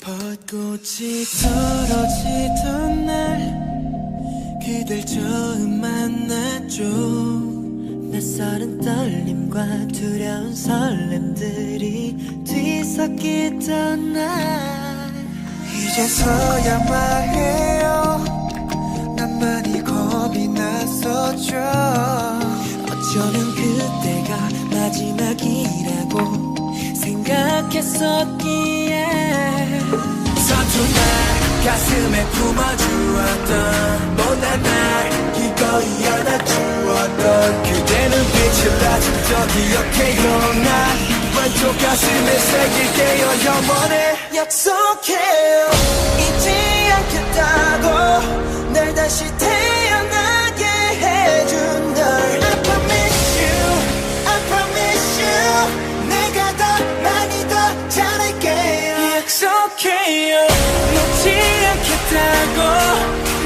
벚꽃이 떨어지던 날 그댈 처음 만났죠. 낯설은 떨림과 두려운 설렘들이 뒤섞이던 날 이제서야 말해요. 난 많이 겁이 났었죠. 어쩌면 그때가 마지막이라고 생각했었기에 서툰 날 가슴에 품어주었던 못난 날 기꺼이 안아주었던 그대 눈빛을 아직도 기억해요. 난 왼쪽 가슴에 새길게요. 영원히 약속해요. 잊지 않겠다고 날 다시 태어나게 해준 널 I promise you, I promise you 내가 더 많이 더 잘할게요. 약속해요. 놓지 않겠다고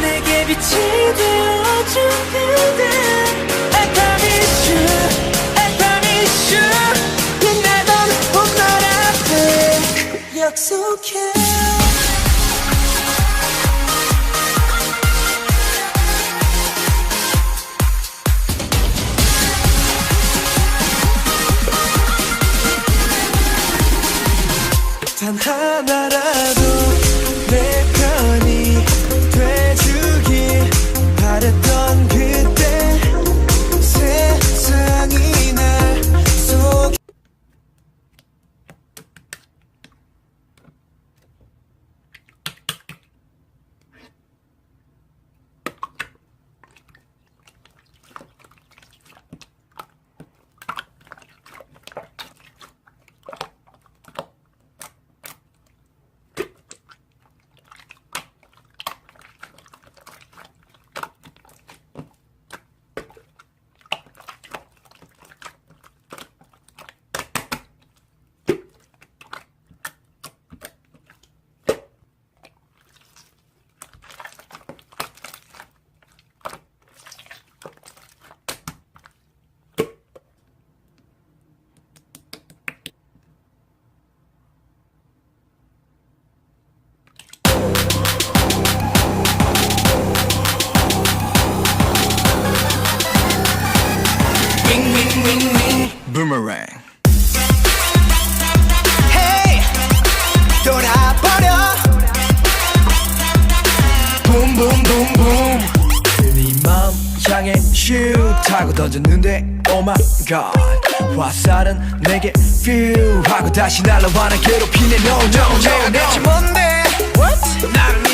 내게 빛이 되어준 그대 I promise you, I promise you 빛나던 봄날 앞에 약속해. 단 하나라도 내 편이 돼주길 바랬던 그때 세상이 날 속 Boomerang. Hey 돌아버려 Boom boom boom boom 네 맘 향해 슛 하고 던졌는데 Oh my god 화살은 내게 feel 하고 다시 날아와 날 괴롭히네 No no no no 내가 대체 뭔데 What? 나를